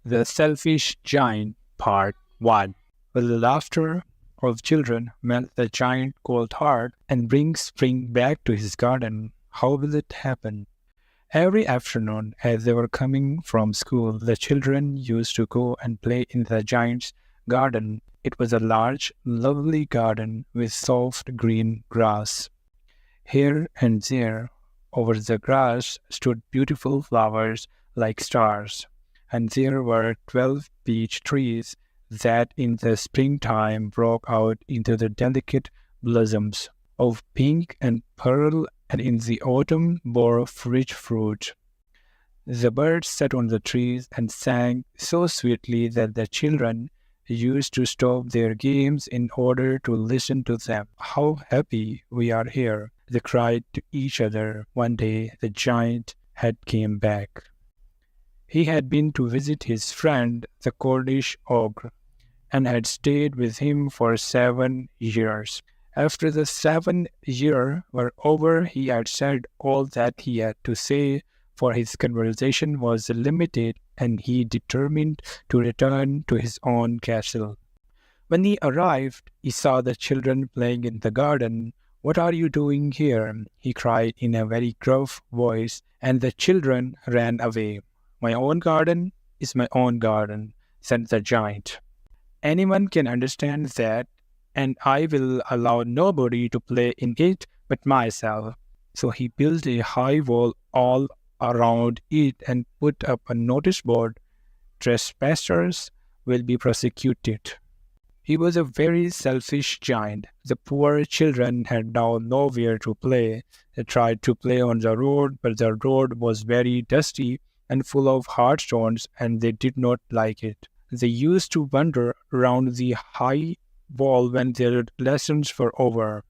The Selfish Giant, Part 1. Will the laughter of children melt the giant's cold heart and bring spring back to his garden? How will it happen? Every afternoon, as they were coming from school, the children used to go and play in the giant's garden. It was a large, lovely garden with soft green grass. Here and there, over the grass, stood beautiful flowers like stars, and there were 12 peach trees that in the springtime broke out into the delicate blossoms of pink and pearl, and in the autumn bore rich fruit. The birds sat on the trees and sang so sweetly that the children used to stop their games in order to listen to them. "How happy we are here," they cried to each other. One day the giant had come back. He had been to visit his friend, the Cornish ogre, and had stayed with him for 7 years. After the 7 years were over, he had said all that he had to say, for his conversation was limited, and he determined to return to his own castle. When he arrived, he saw the children playing in the garden. "What are you doing here?" he cried in a very gruff voice, and the children ran away. "My own garden is my own garden," said the giant. "Anyone can understand that, and I will allow nobody to play in it but myself." So he built a high wall all around it and put up a notice board: "Trespassers will be prosecuted." He was a very selfish giant. The poor children had now nowhere to play. They tried to play on the road, but the road was very dusty and full of hard stones, and they did not like it. They used to wander around the high wall when their lessons were over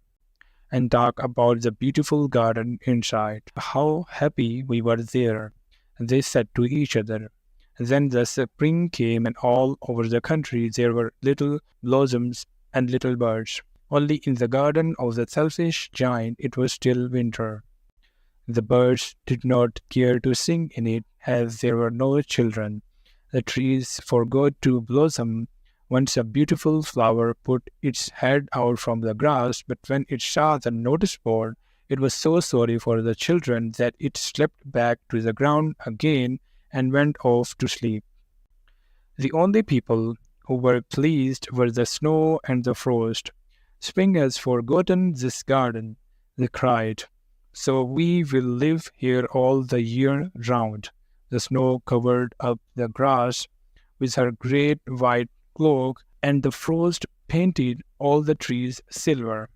and talk about the beautiful garden inside. "How happy we were there," they said to each other. Then the spring came, and all over the country there were little blossoms and little birds. Only in the garden of the selfish giant it was still winter. The birds did not care to sing in it, as there were no children. The trees forgot to blossom. Once a beautiful flower put its head out from the grass, but when it saw the notice board, it was so sorry for the children that it slipped back to the ground again and went off to sleep. The only people who were pleased were the snow and the frost. "Spring has forgotten this garden," they cried, "so we will live here all the year round." The snow covered up the grass with her great white cloak, and the frost painted all the trees silver.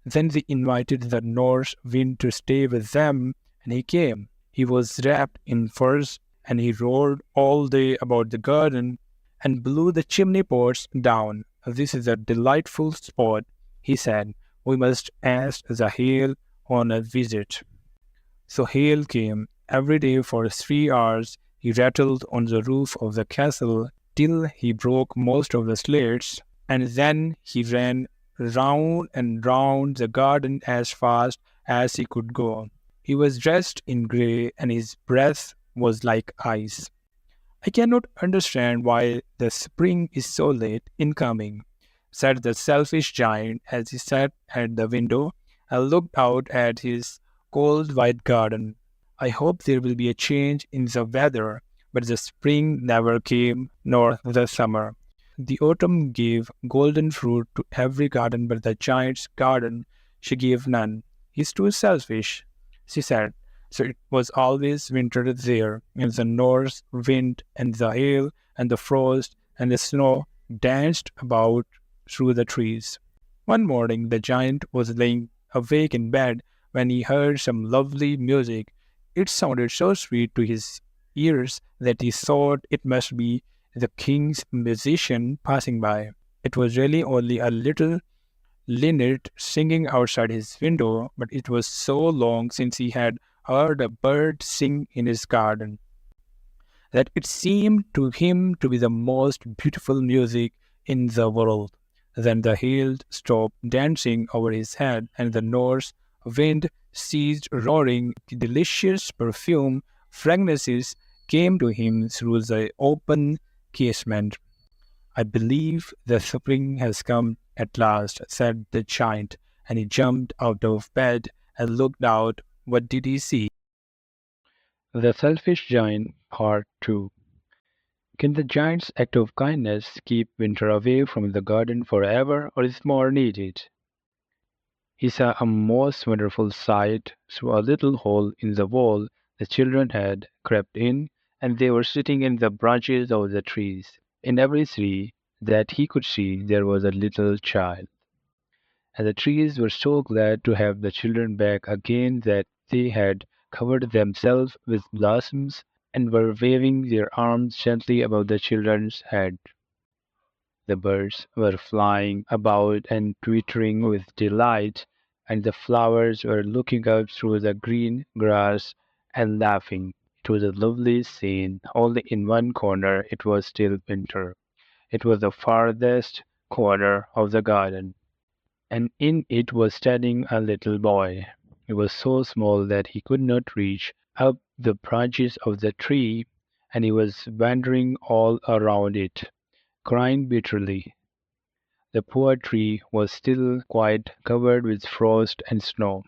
Then they invited the north wind to stay with them, and he came. He was wrapped in furs, and he roared all day about the garden and blew the chimney pots down. "This is a delightful spot," he said. "We must ask the hail on a visit." So hail came. Every day for 3 hours he rattled on the roof of the castle till he broke most of the slates, and then he ran round and round the garden as fast as he could go. He was dressed in grey, and his breath was like ice. "I cannot understand why the spring is so late in coming," said the selfish giant as he sat at the window and looked out at his cold white garden. "I hope there will be a change in the weather," but the spring never came, nor the summer. The autumn gave golden fruit to every garden, but the giant's garden she gave none. "He's too selfish," she said. So it was always winter there, and the north wind and the hail and the frost and the snow danced about through the trees. One morning the giant was lying awake in bed when he heard some lovely music. It sounded so sweet to his ears that he thought it must be the king's musician passing by. It was really only a little linnet singing outside his window, but it was so long since he had heard a bird sing in his garden that it seemed to him to be the most beautiful music in the world. Then the hail stopped dancing over his head, and the north wind ceased roaring. Delicious perfume fragrances came to him through the open casement. "I believe the spring has come at last," said the giant, and he jumped out of bed and looked out. What did he see? The Selfish Giant, Part 2. Can the giant's act of kindness keep winter away from the garden forever, or is more needed? He saw a most wonderful sight. Through a little hole in the wall the children had crept in, and they were sitting in the branches of the trees. In every tree that he could see there was a little child. And the trees were so glad to have the children back again that they had covered themselves with blossoms and were waving their arms gently above the children's heads. The birds were flying about and twittering with delight, and the flowers were looking up through the green grass and laughing. It was a lovely scene, only in one corner it was still winter. It was the farthest corner of the garden, and in it was standing a little boy. He was so small that he could not reach up the branches of the tree, and he was wandering all around it, crying bitterly. The poor tree was still quite covered with frost and snow,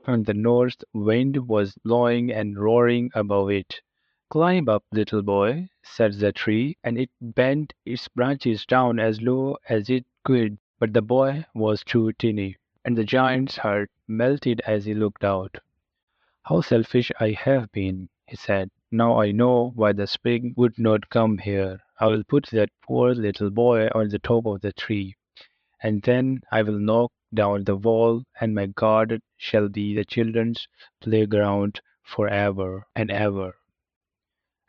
and the north wind was blowing and roaring above it. "Climb up, little boy," said the tree, and it bent its branches down as low as it could, but the boy was too tiny, and the giant's heart melted as he looked out. "How selfish I have been," he said. "Now I know why the spring would not come here. I will put that poor little boy on the top of the tree, and then I will knock down the wall, and my garden shall be the children's playground forever and ever."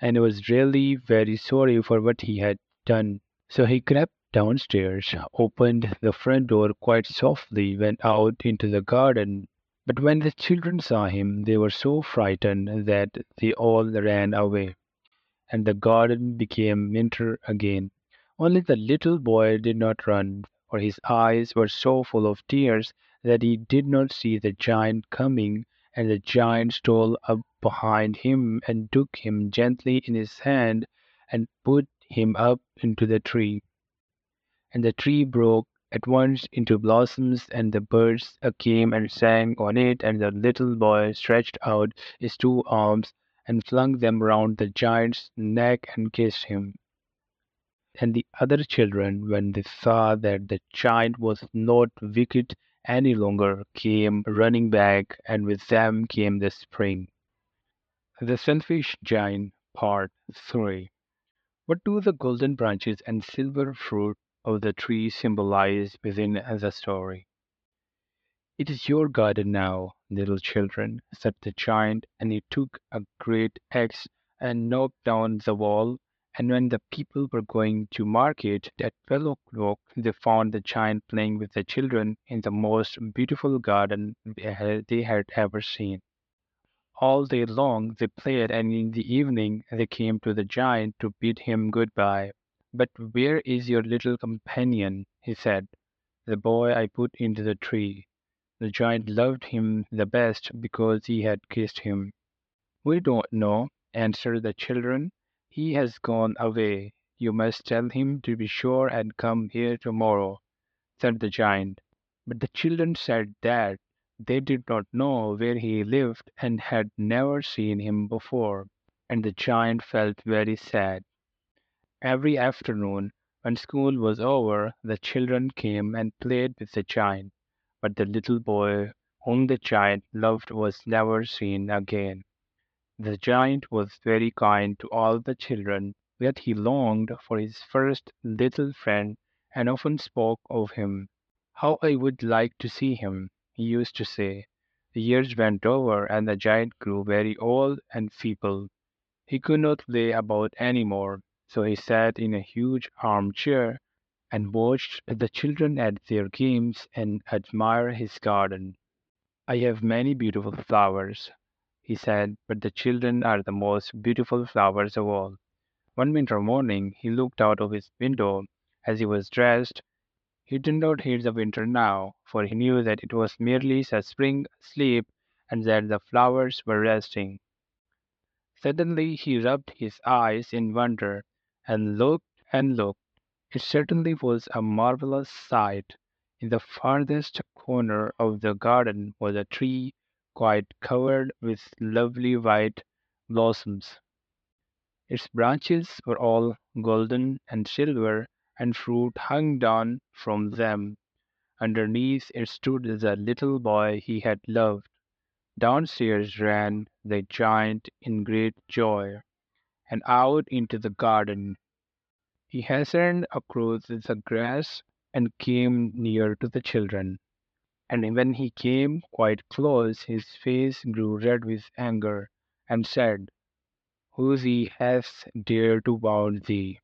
And he was really very sorry for what he had done. So he crept downstairs, opened the front door quite softly, went out into the garden. But when the children saw him, they were so frightened that they all ran away, and the garden became winter again. Only the little boy did not run, for his eyes were so full of tears that he did not see the giant coming, and the giant stole up behind him and took him gently in his hand and put him up into the tree. And the tree broke at once into blossoms, and the birds came and sang on it, and the little boy stretched out his two arms and flung them round the giant's neck and kissed him. And the other children, when they saw that the giant was not wicked any longer, came running back, and with them came the spring. The Selfish Giant, Part 3. What do the golden branches and silver fruit of the tree symbolize within the story? "It is your garden now, little children," said the giant, and he took a great axe and knocked down the wall. And when the people were going to market at 12 o'clock, they found the giant playing with the children in the most beautiful garden they had ever seen. All day long they played, and in the evening they came to the giant to bid him good-bye. "But where is your little companion?" he said. "The boy I put into the tree. The giant loved him the best because he had kissed him." "We don't know," answered the children. "He has gone away. You must tell him to be sure and come here tomorrow," said the giant. But the children said that they did not know where he lived and had never seen him before, and the giant felt very sad. Every afternoon, when school was over, the children came and played with the giant, but the little boy whom the giant loved was never seen again. The giant was very kind to all the children, yet he longed for his first little friend and often spoke of him. "How I would like to see him," he used to say. The years went over, and the giant grew very old and feeble. He could not play about any more, so he sat in a huge armchair and watched the children at their games and admired his garden. "I have many beautiful flowers," he said, "but the children are the most beautiful flowers of all." One winter morning he looked out of his window as he was dressed. He did not hate the winter now, for he knew that it was merely a spring asleep and that the flowers were resting. Suddenly he rubbed his eyes in wonder, and looked and looked. It certainly was a marvelous sight. In the farthest corner of the garden was a tree quite covered with lovely white blossoms. Its branches were all golden and silver, and fruit hung down from them. Underneath it stood the little boy he had loved. Downstairs ran the giant in great joy, and out into the garden. He hastened across the grass and came near to the children. And when he came quite close, his face grew red with anger, and said, "Who thee hath dared to wound thee?"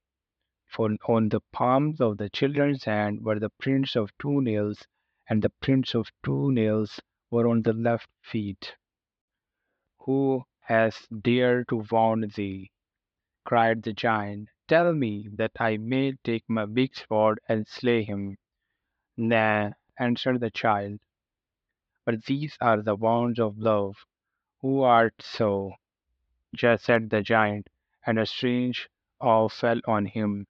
For on the palms of the children's hands were the prints of 2 nails, and the prints of 2 nails were on the left feet. "Who hath dared to wound thee?" cried the giant. "Tell me, that I may take my big sword and slay him." "Nay," answered the child, "but these are the wounds of love." "Who art thou?" just said the giant, and a strange awe fell on him,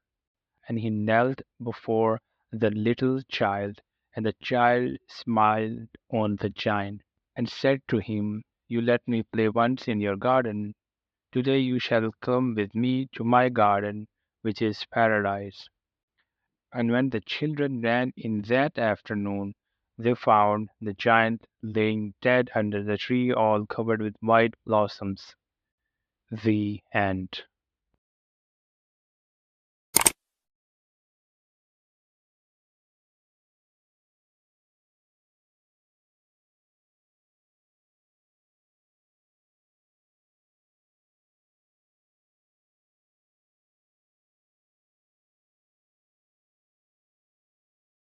and he knelt before the little child, and the child smiled on the giant, and said to him, "You let me play once in your garden. Today you shall come with me to my garden, which is paradise." And when the children ran in that afternoon, they found the giant laying dead under the tree, all covered with white blossoms. The end.